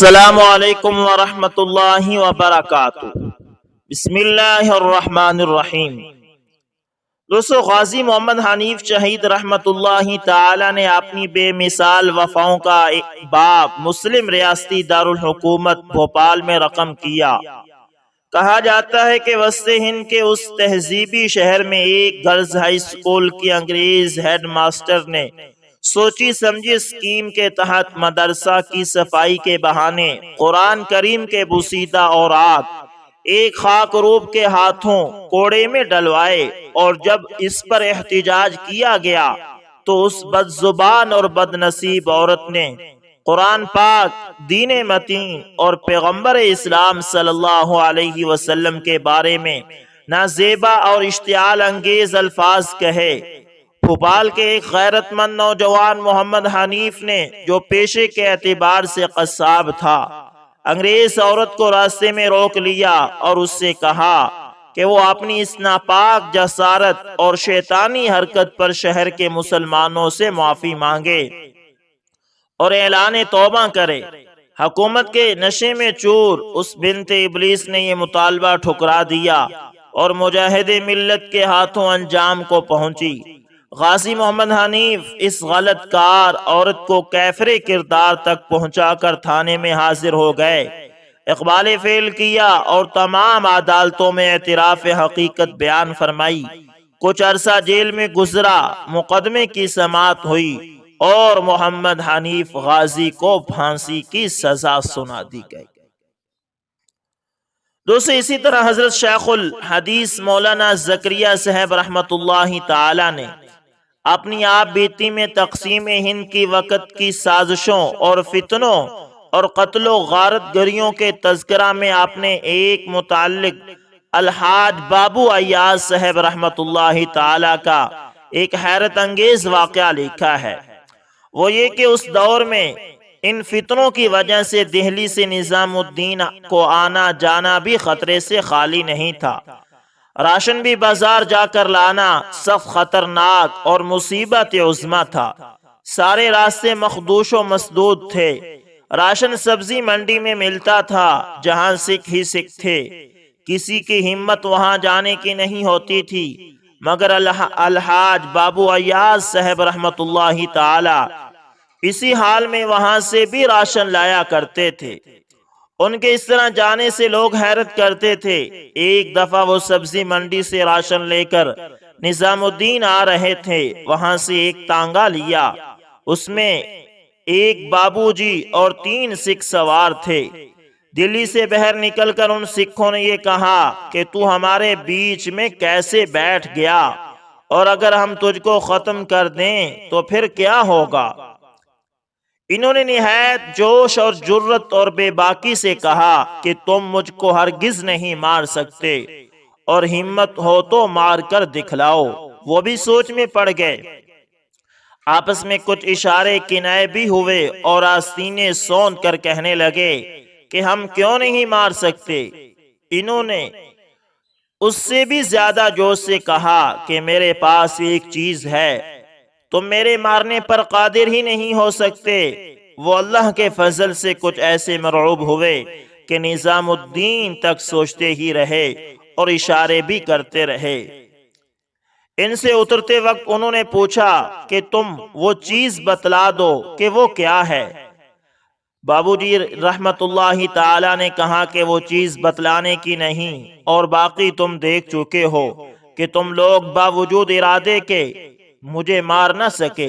السلام علیکم ورحمۃ اللہ وبرکاتہ۔ بسم اللہ الرحمن الرحیم۔ دوستو، غازی محمد حنیف شہید رحمۃ اللہ تعالی نے اپنی بے مثال وفاؤں کا باب مسلم ریاستی دارالحکومت بھوپال میں رقم کیا۔ کہا جاتا ہے کہ وسط ہند کے اس تہذیبی شہر میں ایک گرلز ہائی اسکول کی انگریز ہیڈ ماسٹر نے سوچی سمجھی اسکیم کے تحت مدرسہ کی صفائی کے بہانے قرآن کریم کے بوسیدہ اورات ایک خاک روب کے ہاتھوں کوڑے میں ڈلوائے، اور جب اس پر احتجاج کیا گیا تو اس بد زبان اور بد نصیب عورت نے قرآن پاک، دین متین اور پیغمبر اسلام صلی اللہ علیہ وسلم کے بارے میں نازیبا اور اشتعال انگیز الفاظ کہے۔ بھوپال کے ایک غیرت مند نوجوان محمد حنیف نے، جو پیشے کے اعتبار سے قصاب تھا، انگریز عورت کو راستے میں روک لیا اور اس سے کہا کہ وہ اپنی اس ناپاک جسارت اور شیطانی حرکت پر شہر کے مسلمانوں سے معافی مانگے اور اعلان توبہ کرے۔ حکومت کے نشے میں چور اس بنت ابلیس نے یہ مطالبہ ٹھکرا دیا اور مجاہد ملت کے ہاتھوں انجام کو پہنچی۔ غازی محمد حنیف اس غلط کار عورت کو کیفر کردار تک پہنچا کر تھانے میں حاضر ہو گئے، اقبال فعل کیا اور تمام عدالتوں میں اعتراف حقیقت بیان فرمائی۔ کچھ عرصہ جیل میں گزرا، مقدمے کی سماعت ہوئی اور محمد حنیف غازی کو پھانسی کی سزا سنا دی گئی۔ دوستو، اسی طرح حضرت شیخ الحدیث مولانا زکریا صاحب رحمۃ اللہ تعالی نے اپنی آپ بیتی میں تقسیم ہند کی وقت کی سازشوں اور فتنوں اور قتل و غارت گریوں کے تذکرہ میں آپ نے ایک متعلق الحاج بابو ایاز صاحب رحمۃ اللہ تعالی کا ایک حیرت انگیز واقعہ لکھا ہے۔ وہ یہ کہ اس دور میں ان فتنوں کی وجہ سے دہلی سے نظام الدین کو آنا جانا بھی خطرے سے خالی نہیں تھا۔ راشن بھی بازار جا کر لانا سخت خطرناک اور مصیبت عظمی تھا۔ سارے راستے مخدوش و مسدود تھے۔ راشن سبزی منڈی میں ملتا تھا جہاں سکھ ہی سکھ تھے، کسی کی ہمت وہاں جانے کی نہیں ہوتی تھی، مگر الحاج بابو ایاز صاحب رحمۃ اللہ تعالی اسی حال میں وہاں سے بھی راشن لایا کرتے تھے۔ ان کے اس طرح جانے سے لوگ حیرت کرتے تھے۔ ایک دفعہ وہ سبزی منڈی سے راشن لے کر نظام الدین آ رہے تھے، وہاں سے ایک تانگا لیا، اس میں ایک بابو جی اور 3 سکھ سوار تھے۔ دلی سے باہر نکل کر ان سکھوں نے یہ کہا کہ تو ہمارے بیچ میں کیسے بیٹھ گیا، اور اگر ہم تجھ کو ختم کر دیں تو پھر کیا ہوگا؟ انہوں نے نہایت جوش اور جرت اور بے باکی سے کہا کہ تم مجھ کو ہرگز نہیں مار سکتے، اور ہمت ہو تو مار کر دکھلاؤ۔ وہ بھی سوچ میں پڑ گئے۔ آپس میں کچھ اشارے کنائے بھی ہوئے اور آستینے سوند کر کہنے لگے کہ ہم کیوں نہیں مار سکتے۔ انہوں نے اس سے بھی زیادہ جوش سے کہا کہ میرے پاس ایک چیز ہے، تم میرے مارنے پر قادر ہی نہیں ہو سکتے۔ وہ اللہ کے فضل سے کچھ ایسے مرعوب ہوئے کہ نظام الدین تک سوچتے ہی رہے اور اشارے بھی کرتے رہے۔ ان سے اترتے وقت انہوں نے پوچھا کہ تم وہ چیز بتلا دو کہ وہ کیا ہے۔ بابو جی رحمت اللہ تعالی نے کہا کہ وہ چیز بتلانے کی نہیں، اور باقی تم دیکھ چکے ہو کہ تم لوگ باوجود ارادے کے مجھے مار نہ سکے۔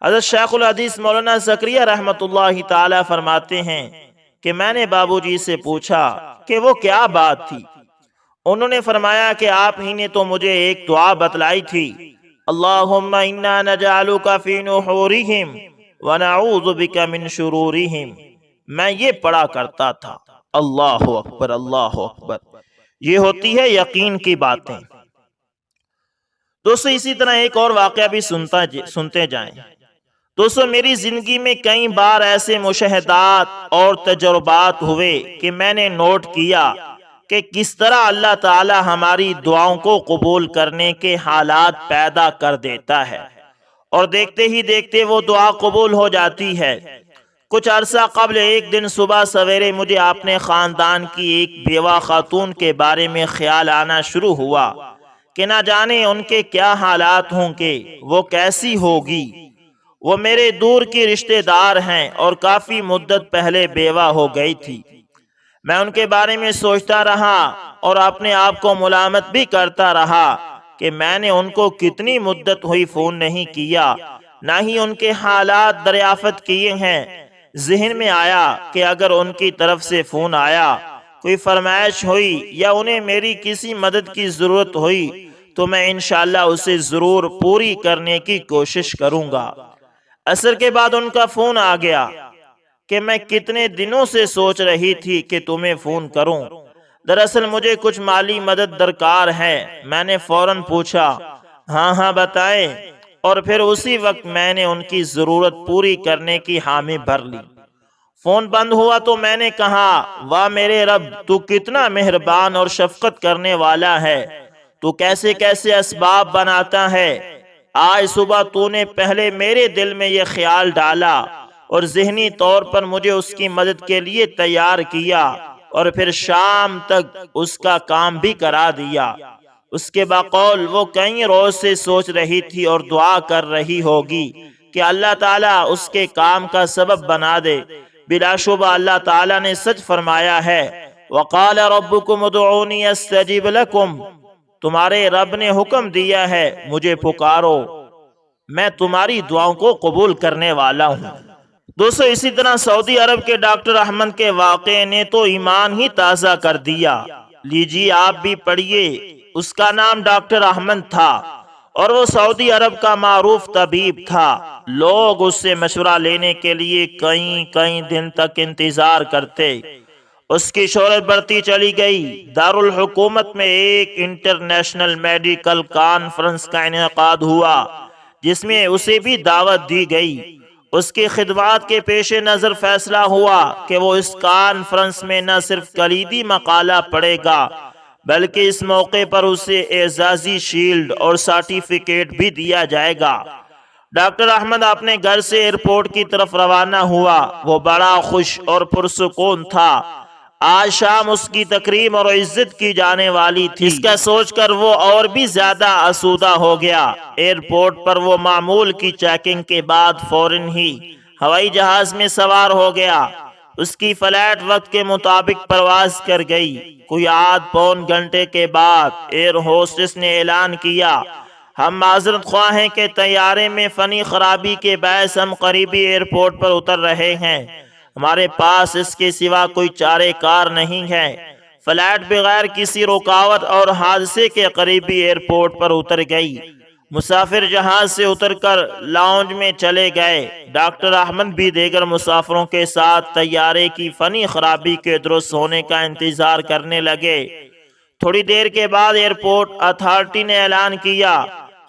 حضرت شیخ الحدیث مولانا زکریا رحمت اللہ تعالی فرماتے ہیں کہ میں نے بابو جی سے پوچھا کہ وہ کیا بات تھی۔ انہوں نے فرمایا کہ آپ ہی نے تو مجھے ایک دعا بتلائی تھی، اللہم انا نجعلک فی نحورہم ونعوذ بک من شرورہم۔ میں یہ پڑھا کرتا تھا، اللہ اکبر اللہ اکبر۔ یہ ہوتی ہے یقین کی باتیں۔ دوستو، اسی طرح ایک اور واقعہ بھی سنتے جائیں۔ دوستو، میری زندگی میں کئی بار ایسے مشاہدات اور تجربات ہوئے کہ میں نے نوٹ کیا کہ کس طرح اللہ تعالی ہماری دعاؤں کو قبول کرنے کے حالات پیدا کر دیتا ہے، اور دیکھتے ہی دیکھتے وہ دعا قبول ہو جاتی ہے۔ کچھ عرصہ قبل ایک دن صبح سویرے مجھے اپنے خاندان کی ایک بیوہ خاتون کے بارے میں خیال آنا شروع ہوا کہ نہ جانے ان کے کیا حالات ہوں گے، وہ کیسی ہوگی۔ وہ میرے دور کی رشتہ دار ہیں اور کافی مدت پہلے بیوہ ہو گئی تھی۔ میں ان کے بارے میں سوچتا رہا اور اپنے آپ کو ملامت بھی کرتا رہا کہ میں نے ان کو کتنی مدت ہوئی فون نہیں کیا، نہ ہی ان کے حالات دریافت کیے ہیں۔ ذہن میں آیا کہ اگر ان کی طرف سے فون آیا، کوئی فرمائش ہوئی یا انہیں میری کسی مدد کی ضرورت ہوئی تو میں انشاءاللہ اسے ضرور پوری کرنے کی کوشش کروں گا۔ عصر کے بعد ان کا فون آ گیا کہ میں کتنے دنوں سے سوچ رہی تھی کہ تمہیں فون کروں۔ دراصل مجھے کچھ مالی مدد درکار ہے۔ میں نے فوراً پوچھا، ہاں بتائیں، اور پھر اسی وقت میں نے ان کی ضرورت پوری کرنے کی حامی بھر لی۔ فون بند ہوا تو میں نے کہا، واہ میرے رب، تو کتنا مہربان اور شفقت کرنے والا ہے، تو کیسے کیسے اسباب بناتا ہے۔ آج صبح تو نے پہلے میرے دل میں یہ خیال ڈالا اور ذہنی طور پر مجھے اس کی مدد کے لیے تیار کیا، اور پھر شام تک اس کا کام بھی کرا دیا۔ اس کے بقول وہ کئی روز سے سوچ رہی تھی اور دعا کر رہی ہوگی کہ اللہ تعالیٰ اس کے کام کا سبب بنا دے۔ بلا شبہ اللہ تعالیٰ نے سچ فرمایا ہے، وَقَالَ رَبُّكُمُ ادْعُونِي أَسْتَجِبْ لَكُمْ، تمہارے رب نے حکم دیا ہے مجھے پکارو، میں تمہاری دعاؤں کو قبول کرنے والا ہوں۔ دوستو، اسی طرح سعودی عرب کے ڈاکٹر احمد کے واقعے نے تو ایمان ہی تازہ کر دیا۔ لیجیے آپ بھی پڑھیے۔ اس کا نام ڈاکٹر احمد تھا اور وہ سعودی عرب کا معروف طبیب تھا۔ لوگ اس سے مشورہ لینے کے لیے کئی دن تک انتظار کرتے۔ اس کی شہرت بڑھتی چلی گئی۔ دارالحکومت میں ایک انٹرنیشنل میڈیکل کانفرنس کا انعقاد ہوا جس میں اسے بھی دعوت دی گئی۔ اس کی خدمات کے پیش نظر فیصلہ ہوا کہ وہ اس کانفرنس میں نہ صرف کلیدی مقالہ پڑھے گا بلکہ اس موقع پر اسے اعزازی شیلڈ اور سرٹیفکیٹ بھی دیا جائے گا۔ ڈاکٹر احمد اپنے گھر سے ایئرپورٹ کی طرف روانہ ہوا۔ وہ بڑا خوش اور پرسکون تھا۔ آج شام اس کی تکریم اور عزت کی جانے والی تھی۔ اس کا سوچ کر وہ اور بھی زیادہ آسودہ ہو گیا۔ ایئرپورٹ پر وہ معمول کی چیکنگ کے بعد فوراً ہی ہوائی جہاز میں سوار ہو گیا۔ اس کی فلائٹ وقت کے مطابق پرواز کر گئی۔ کوئی آدھ پون گھنٹے کے بعد ایئر ہوسٹس نے اعلان کیا، ہم معذرت خواہ ہیں کہ طیارے میں فنی خرابی کے باعث ہم قریبی ایئرپورٹ پر اتر رہے ہیں۔ ہمارے پاس اس کے سوا کوئی چارہ کار نہیں ہے۔ فلائٹ بغیر کسی رکاوٹ اور حادثے کے قریبی ایئرپورٹ پر اتر گئی۔ مسافر جہاز سے اتر کر لاؤنج میں چلے گئے۔ ڈاکٹر احمد بھی دیگر مسافروں کے ساتھ طیارے کی فنی خرابی کے درست ہونے کا انتظار کرنے لگے۔ تھوڑی دیر کے بعد ایئرپورٹ اتھارٹی نے اعلان کیا،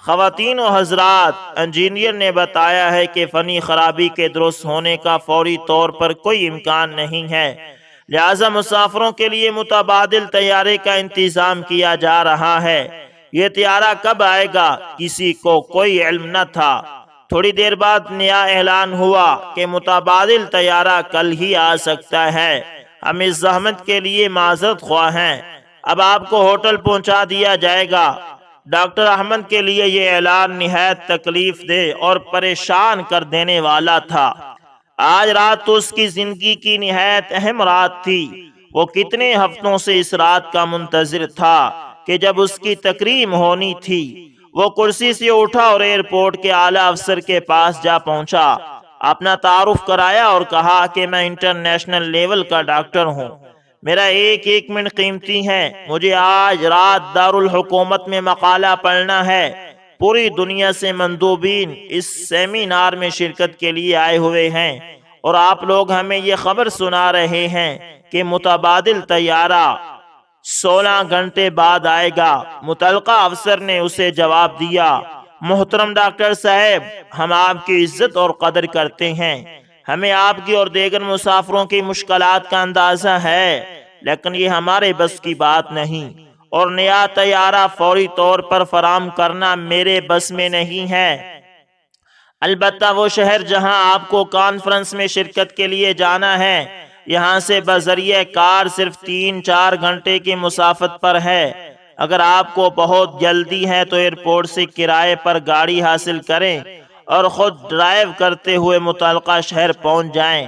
خواتین و حضرات، انجینئر نے بتایا ہے کہ فنی خرابی کے درست ہونے کا فوری طور پر کوئی امکان نہیں ہے، لہذا مسافروں کے لیے متبادل طیارے کا انتظام کیا جا رہا ہے۔ یہ طیارہ کب آئے گا کسی کو کوئی علم نہ تھا۔ تھوڑی دیر بعد نیا اعلان ہوا کہ متبادل طیارہ کل ہی آ سکتا ہے۔ ہم اس زحمت کے لیے معذرت خواہ ہیں، اب آپ کو ہوٹل پہنچا دیا جائے گا۔ ڈاکٹر احمد کے لیے یہ اعلان نہایت تکلیف دہ اور پریشان کر دینے والا تھا۔ آج رات تو اس کی زندگی کی نہایت اہم رات تھی۔ وہ کتنے ہفتوں سے اس رات کا منتظر تھا کہ جب اس کی تکریم ہونی تھی۔ وہ کرسی سے اٹھا اور ایئرپورٹ کے اعلیٰ افسر کے پاس جا پہنچا، اپنا تعارف کرایا اور کہا کہ میں انٹرنیشنل لیول کا ڈاکٹر ہوں، میرا ایک منٹ قیمتی ہے، مجھے آج رات دارالحکومت میں مقالہ پڑھنا ہے۔ پوری دنیا سے مندوبین اس سیمینار میں شرکت کے لیے آئے ہوئے ہیں اور آپ لوگ ہمیں یہ خبر سنا رہے ہیں کہ متبادل طیارہ 16 گھنٹے بعد آئے گا۔ متعلقہ افسر نے اسے جواب دیا، محترم ڈاکٹر صاحب، ہم آپ کی عزت اور قدر کرتے ہیں، ہمیں آپ کی اور دیگر مسافروں کی مشکلات کا اندازہ ہے، لیکن یہ ہمارے بس کی بات نہیں، اور نیا طیارہ فوری طور پر فراہم کرنا میرے بس میں نہیں ہے۔ البتہ وہ شہر جہاں آپ کو کانفرنس میں شرکت کے لیے جانا ہے، یہاں سے بذریعہ کار صرف 3-4 گھنٹے کی مسافت پر ہے۔ اگر آپ کو بہت جلدی ہے تو ایئرپورٹ سے کرائے پر گاڑی حاصل کریں اور خود ڈرائیو کرتے ہوئے متعلقہ شہر پہنچ جائیں۔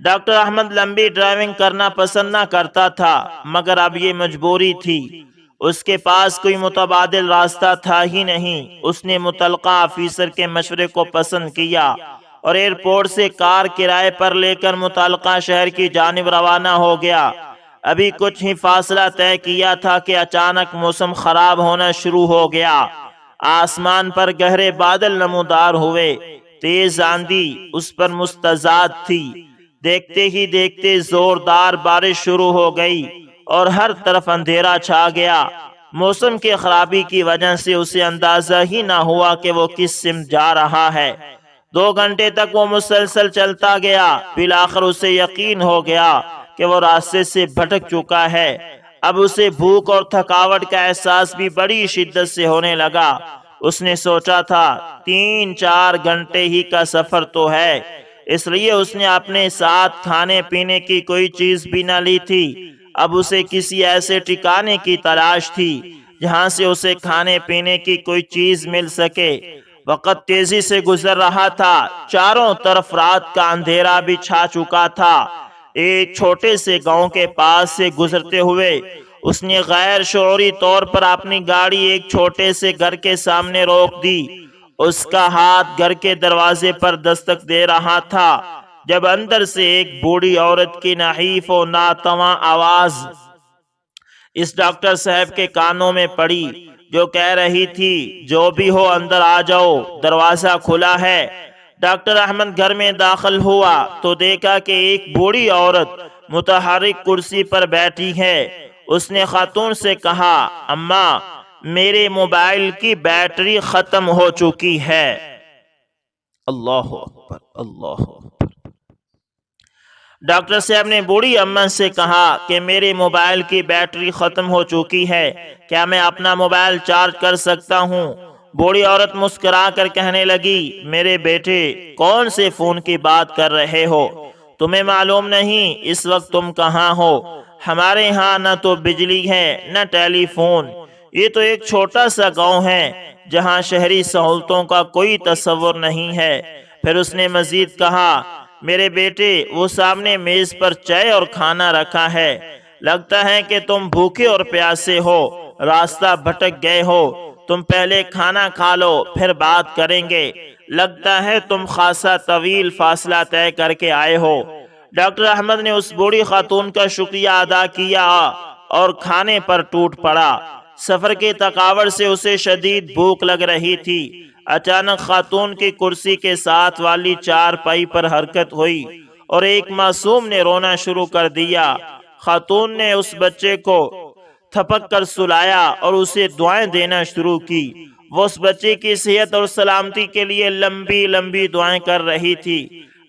ڈاکٹر احمد لمبی ڈرائیونگ کرنا پسند نہ کرتا تھا، مگر اب یہ مجبوری تھی۔ اس کے پاس کوئی متبادل راستہ تھا ہی نہیں۔ اس نے متعلقہ آفیسر کے مشورے کو پسند کیا اور ایئرپورٹ سے کار کرائے پر لے کر متعلقہ شہر کی جانب روانہ ہو گیا۔ ابھی کچھ ہی فاصلہ طے کیا تھا کہ اچانک موسم خراب ہونا شروع ہو گیا۔ آسمان پر گہرے بادل نمودار ہوئے، تیز آندھی اس پر مستعد تھی۔ دیکھتے ہی دیکھتے زوردار بارش شروع ہو گئی اور ہر طرف اندھیرا چھا گیا۔ موسم کی خرابی کی وجہ سے اسے اندازہ ہی نہ ہوا کہ وہ کس سمت جا رہا ہے۔ 2 گھنٹے تک وہ مسلسل چلتا گیا۔ بالآخر اسے یقین ہو گیا کہ وہ راستے سے بھٹک چکا ہے۔ اب اسے بھوک اور تھکاوٹ کا احساس بھی بڑی شدت سے ہونے لگا۔ اس نے سوچا تھا 3-4 گھنٹے ہی کا سفر تو ہے، اس لیے اس نے اپنے ساتھ کھانے پینے کی کوئی چیز بھی نہ لی تھی۔ اب اسے کسی ایسے ٹھکانے کی تلاش تھی جہاں سے اسے کھانے پینے کی کوئی چیز مل سکے۔ وقت تیزی سے گزر رہا تھا، چاروں طرف رات کا اندھیرا بھی چھا چکا تھا۔ ایک چھوٹے سے گاؤں کے پاس سے گزرتے ہوئے اس نے غیر شعوری طور پر اپنی گاڑی ایک چھوٹے سے گھر کے سامنے روک دی۔ اس کا ہاتھ گھر کے دروازے پر دستک دے رہا تھا جب اندر سے ایک بوڑھی عورت کی نحیف و ناتواں آواز اس ڈاکٹر صاحب کے کانوں میں پڑی، جو کہہ رہی تھی جو بھی ہو اندر آ جاؤ، دروازہ کھلا ہے۔ ڈاکٹر احمد گھر میں داخل ہوا تو دیکھا کہ ایک بوڑھی عورت متحرک کرسی پر بیٹھی ہے۔ اس نے خاتون سے کہا، اماں میرے موبائل کی بیٹری ختم ہو چکی ہے۔ اللہ اکبر، اللہ اکبر۔ ڈاکٹر صاحب نے بوڑھی اماں سے کہا کہ میرے موبائل کی بیٹری ختم ہو چکی ہے، کیا میں اپنا موبائل چارج کر سکتا ہوں؟ بوڑھی عورت مسکرا کر کہنے لگی، میرے بیٹے کون سے فون کی بات کر رہے ہو؟ تمہیں معلوم نہیں اس وقت تم کہاں ہو؟ ہمارے ہاں نہ تو بجلی ہے نہ ٹیلی فون۔ یہ تو ایک چھوٹا سا گاؤں ہے جہاں شہری سہولتوں کا کوئی تصور نہیں ہے۔ پھر اس نے مزید کہا، میرے بیٹے وہ سامنے میز پر چائے اور کھانا رکھا ہے، لگتا ہے کہ تم بھوکے اور پیاسے ہو، راستہ بھٹک گئے ہو۔ تم پہلے کھانا کھا لو پھر بات کریں گے، لگتا ہے تم خاصا طویل فاصلہ طے کر کے آئے ہو۔ ڈاکٹر احمد نے اس بوڑھی خاتون کا شکریہ ادا کیا اور کھانے پر ٹوٹ پڑا۔ سفر کی تھکاوٹ سے اسے شدید بھوک لگ رہی تھی۔ اچانک خاتون کی کرسی کے ساتھ والی چارپائی پر حرکت ہوئی اور ایک معصوم نے رونا شروع کر دیا۔ خاتون نے اس بچے کو تھپک کر سلایا اور اسے دعائیں دینا شروع کی۔ وہ اس بچے کی صحت اور سلامتی کے لیے لمبی لمبی دعائیں کر رہی تھی۔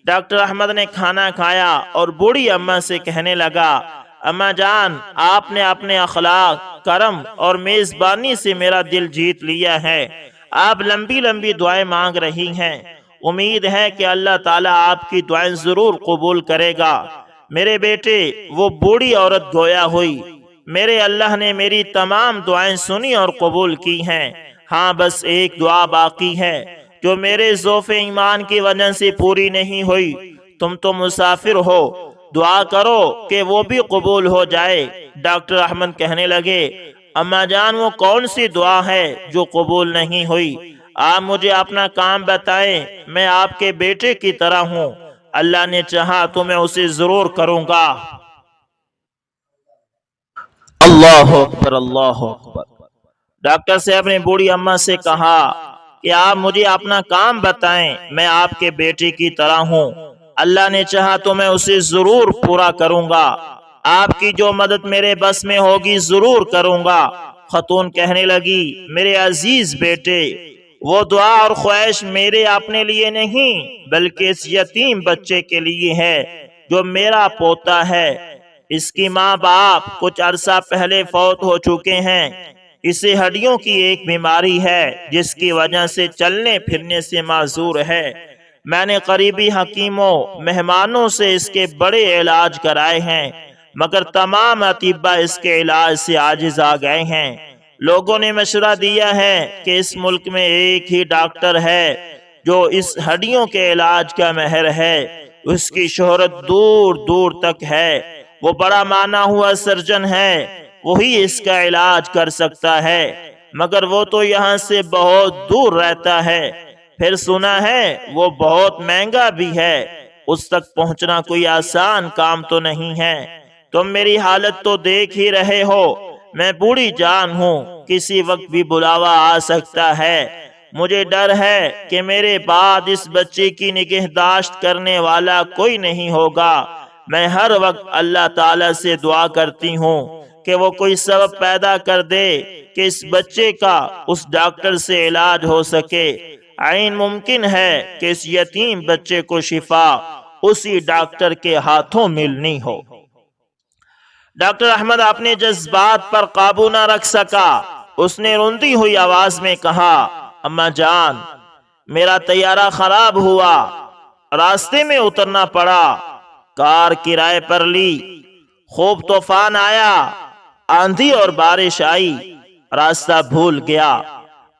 ڈاکٹر احمد نے کھانا کھایا اور بوڑھی اماں سے کہنے لگا، اماں جان آپ نے اپنے اخلاق، کرم اور میزبانی سے میرا دل جیت لیا ہے۔ آپ لمبی لمبی دعائیں مانگ رہی ہیں، امید ہے کہ اللہ تعالیٰ آپ کی دعائیں ضرور قبول کرے گا۔ میرے بیٹے وہ بوڑھی عورت گویا ہوئی، میرے اللہ نے میری تمام دعائیں سنی اور قبول کی ہیں، ہاں بس ایک دعا باقی ہے جو میرے ضعف ایمان کی وجہ سے پوری نہیں ہوئی۔ تم تو مسافر ہو، دعا کرو کہ وہ بھی قبول ہو جائے۔ ڈاکٹر احمد کہنے لگے، اماں جان وہ کون سی دعا ہے جو قبول نہیں ہوئی؟ آپ مجھے اپنا کام بتائیں، میں آپ کے بیٹے کی طرح ہوں، اللہ نے چاہا تو میں اسے ضرور کروں گا۔ اللہ اکبر، اللہ اکبر۔ ڈاکٹر صاحب نے بوڑھی اماں سے کہا کہ آپ مجھے اپنا کام بتائیں، میں آپ کے بیٹے کی طرح ہوں، اللہ نے چاہا تو میں اسے ضرور پورا کروں گا، آپ کی جو مدد میرے بس میں ہوگی ضرور کروں گا۔ خاتون کہنے لگی، میرے عزیز بیٹے وہ دعا اور خواہش میرے اپنے لیے نہیں بلکہ اس یتیم بچے کے لیے ہے جو میرا پوتا ہے۔ اس کی ماں باپ کچھ عرصہ پہلے فوت ہو چکے ہیں، اسے ہڈیوں کی ایک بیماری ہے جس کی وجہ سے چلنے پھرنے سے معذور ہے۔ میں نے قریبی حکیموں مہمانوں سے اس کے بڑے علاج کرائے ہیں، مگر تمام اطباء اس کے علاج سے عاجز آ گئے ہیں۔ لوگوں نے مشورہ دیا ہے کہ اس ملک میں ایک ہی ڈاکٹر ہے جو اس ہڈیوں کے علاج کا ماہر ہے، اس کی شہرت دور دور تک ہے، وہ بڑا مانا ہوا سرجن ہے، وہی اس کا علاج کر سکتا ہے، مگر وہ تو یہاں سے بہت دور رہتا ہے، پھر سنا ہے وہ بہت مہنگا بھی ہے، اس تک پہنچنا کوئی آسان کام تو نہیں ہے۔ تم میری حالت تو دیکھ ہی رہے ہو، میں بوڑھی جان ہوں، کسی وقت بھی بلاوا آ سکتا ہے، مجھے ڈر ہے کہ میرے بعد اس بچے کی نگہداشت کرنے والا کوئی نہیں ہوگا۔ میں ہر وقت اللہ تعالیٰ سے دعا کرتی ہوں کہ وہ کوئی سبب پیدا کر دے کہ اس بچے کا اس ڈاکٹر سے علاج ہو سکے۔ عین ممکن ہے کہ اس یتیم بچے کو شفا اسی ڈاکٹر کے ہاتھوں ملنی ہو۔ ڈاکٹر احمد اپنے جذبات پر قابو نہ رکھ سکا، اس نے روندی ہوئی آواز میں کہا، اماں جان، میرا طیارہ خراب ہوا، راستے میں اترنا پڑا، کار کرائے پر لی، خوب طوفان آیا، آندھی اور بارش آئی، راستہ بھول گیا،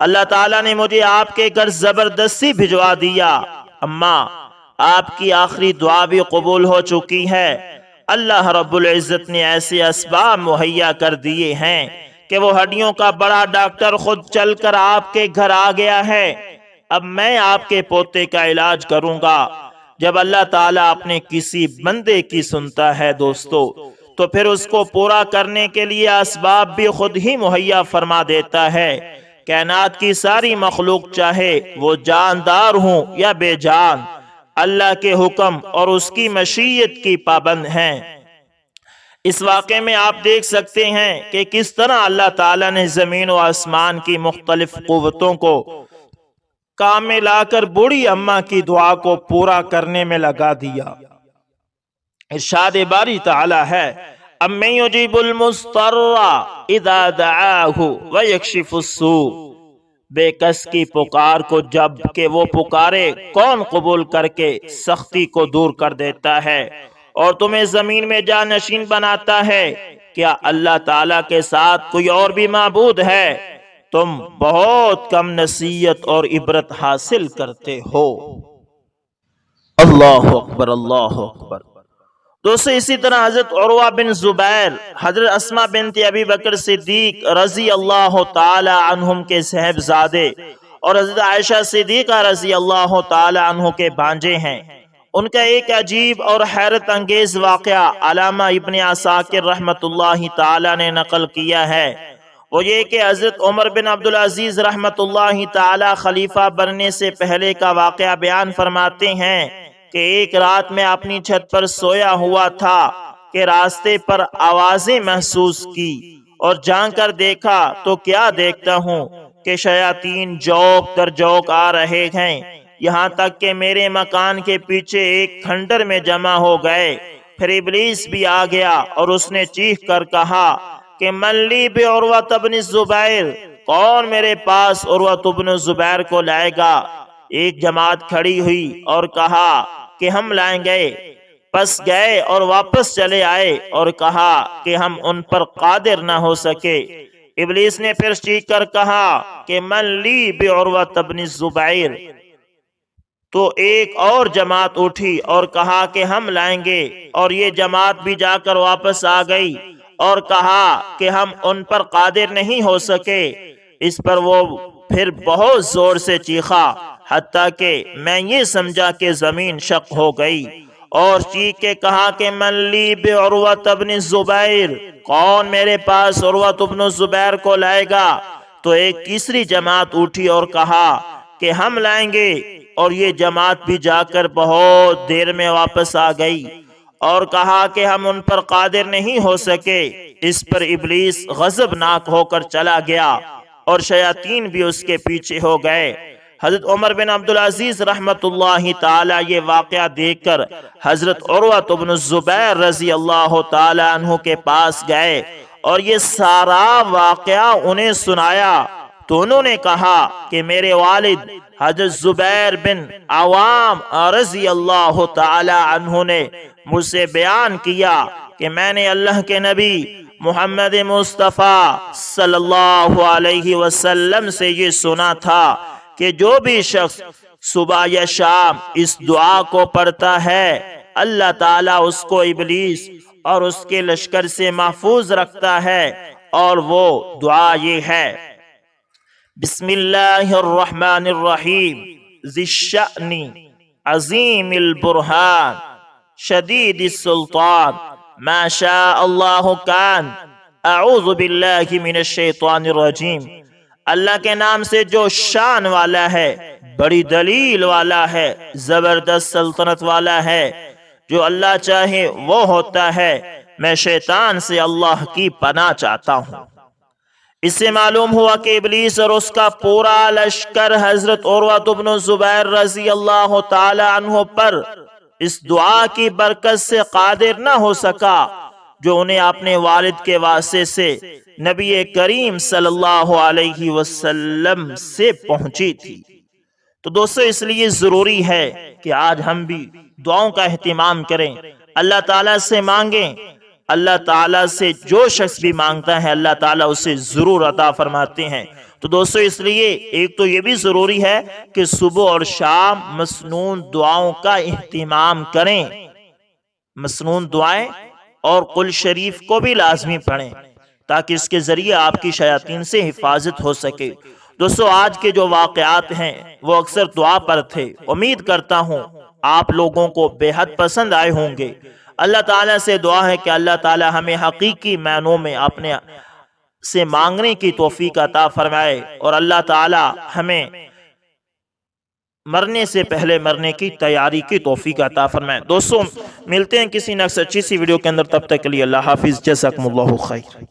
اللہ تعالیٰ نے مجھے آپ کے گھر زبردستی بھجوا دیا۔ اماں، آپ کی آخری دعا بھی قبول ہو چکی ہے، اللہ رب العزت نے ایسے اسباب مہیا کر دیے ہیں کہ وہ ہڈیوں کا بڑا ڈاکٹر خود چل کر آپ کے گھر آ گیا ہے۔ اب میں آپ کے پوتے کا علاج کروں گا۔ جب اللہ تعالیٰ اپنے کسی بندے کی سنتا ہے دوستو، تو پھر اس کو پورا کرنے کے لیے اسباب بھی خود ہی مہیا فرما دیتا ہے۔ کائنات کی ساری مخلوق چاہے وہ جاندار ہوں یا بے جان، اللہ کے حکم اور اس کی مشیت کی پابند ہیں۔ اس واقعے میں آپ دیکھ سکتے ہیں کہ کس طرح اللہ تعالیٰ نے زمین و آسمان کی مختلف قوتوں کو کام میں لا کر بوڑھی اماں کی دعا کو پورا کرنے میں لگا دیا۔ ارشاد باری تعالیٰ ہے، اَمَّن يُجِيبُ الْمُضْطَرَّ إِذَا دَعَاهُ وَيَكْشِفُ السُّوءَ، بے کس کی پکار کو جب کہ وہ پکارے کون قبول کر کے سختی کو دور کر دیتا ہے اور تمہیں زمین میں جانشین بناتا ہے؟ کیا اللہ تعالیٰ کے ساتھ کوئی اور بھی معبود ہے؟ تم بہت کم نصیحت اور عبرت حاصل کرتے ہو۔ اللہ اکبر، اللہ اکبر۔ دوستو، اسی طرح حضرت عروہ بن زبیر، حضرت اسماء بنت ابی بکر صدیق رضی اللہ تعالی عنہم کے صاحبزادے اور حضرت عائشہ صدیقہ رضی اللہ تعالی عنہ کے بھانجے ہیں۔ ان کا ایک عجیب اور حیرت انگیز واقعہ علامہ ابن عساکر رحمت اللہ تعالی نے نقل کیا ہے، وہ یہ کہ حضرت عمر بن عبدالعزیز رحمت اللہ تعالی خلیفہ بننے سے پہلے کا واقعہ بیان فرماتے ہیں کہ ایک رات میں اپنی چھت پر سویا ہوا تھا کہ راستے پر آوازیں محسوس کی اور جان کر دیکھا تو کیا دیکھتا ہوں کہ شیاطین جوک در جوک آ رہے ہیں، یہاں تک کہ میرے مکان کے پیچھے ایک کھنڈر میں جمع ہو گئے۔ پھر ابلیس بھی آ گیا اور اس نے چیخ کر کہا کہ من لی بعروہ بن الزبیر، کون میرے پاس عروہ بن الزبیر کو لائے گا؟ ایک جماعت کھڑی ہوئی اور کہا کہ ہم لائیں گے، پس گئے اور واپس چلے آئے اور کہا کہ ہم ان پر قادر نہ ہو سکے۔ ابلیس نے پھر چیخ کر کہا کہ من لی بعروہ بن الزبیر، تو ایک اور جماعت اٹھی اور کہا کہ ہم لائیں گے، اور یہ جماعت بھی جا کر واپس آ گئی اور کہا کہ ہم ان پر قادر نہیں ہو سکے۔ اس پر وہ پھر بہت زور سے چیخا، حتیٰ کہ میں یہ سمجھا کہ زمین شق ہو گئی، اور چیخ کے کہا کہ من لی بعروہ بن الزبیر، کون میرے پاس عروہ بن الزبیر کو لائے گا؟ تو ایک تیسری جماعت اٹھی اور کہا کہ ہم لائیں گے، اور یہ جماعت بھی جا کر بہت دیر میں واپس آ گئی اور کہا کہ ہم ان پر قادر نہیں ہو سکے۔ اس پر ابلیس غضبناک ہو کر چلا گیا اور شیاطین بھی اس کے پیچھے ہو گئے۔ حضرت عمر بن عبدالعزیز رحمت اللہ تعالی یہ واقعہ دیکھ کر حضرت عروہ بن الزبیر رضی اللہ تعالی عنہ کے پاس گئے اور یہ سارا واقعہ انہیں سنایا تو انہوں نے کہا کہ میرے والد حضرت زبیر بن عوام رضی اللہ تعالی عنہ نے مجھ سے بیان کیا کہ میں نے اللہ کے نبی محمد مصطفیٰ صلی اللہ علیہ وسلم سے یہ سنا تھا کہ جو بھی شخص صبح یا شام اس دعا کو پڑھتا ہے اللہ تعالیٰ اس کو ابلیس اور اس کے لشکر سے محفوظ رکھتا ہے، اور وہ دعا یہ ہے: بسم اللہ الرحمن الرحیم ذی الشأن عظیم البرہان شدید السلطان ما شاء اللہ کان اعوذ باللہ من الشیطان الرجیم۔ اللہ کے نام سے جو شان والا ہے، بڑی دلیل والا ہے، زبردست سلطنت والا ہے، جو اللہ چاہے وہ ہوتا ہے، میں شیطان سے اللہ کی پناہ چاہتا ہوں۔ اس سے معلوم ہوا کہ ابلیس اور اس کا پورا لشکر حضرت عروہ بن زبیر رضی اللہ تعالی عنہ پر اس دعا کی برکت سے قادر نہ ہو سکا جو انہیں اپنے والد کے واسطے سے نبی کریم صلی اللہ علیہ وسلم سے پہنچی تھی۔ تو دوستو اس لیے ضروری ہے کہ آج ہم بھی دعاؤں کا اہتمام کریں، اللہ تعالیٰ سے مانگیں۔ اللہ تعالیٰ سے جو شخص بھی مانگتا ہے اللہ تعالیٰ اسے ضرور عطا فرماتے ہیں۔ تو دوستو اس لیے ایک تو یہ بھی ضروری ہے کہ صبح اور شام مسنون دعاؤں کا اہتمام کریں، مسنون دعائیں اور قل شریف کو بھی لازمی پڑھیں تاکہ اس کے ذریعے آپ کی شیاطین سے حفاظت ہو سکے۔ دوستو آج کے جو واقعات ہیں وہ اکثر دعا پر تھے، امید کرتا ہوں آپ لوگوں کو بے حد پسند آئے ہوں گے۔ اللہ تعالیٰ سے دعا ہے کہ اللہ تعالیٰ ہمیں حقیقی معنوں میں اپنے سے مانگنے کی توفیق عطا فرمائے، اور اللہ تعالیٰ ہمیں مرنے سے پہلے مرنے کی تیاری کی توفیق عطا فرمائے۔ دوستو ملتے ہیں کسی نیکسٹ اچھی سی ویڈیو کے اندر، تب تک کے لیے اللہ حافظ، جزاکم اللہ خیر۔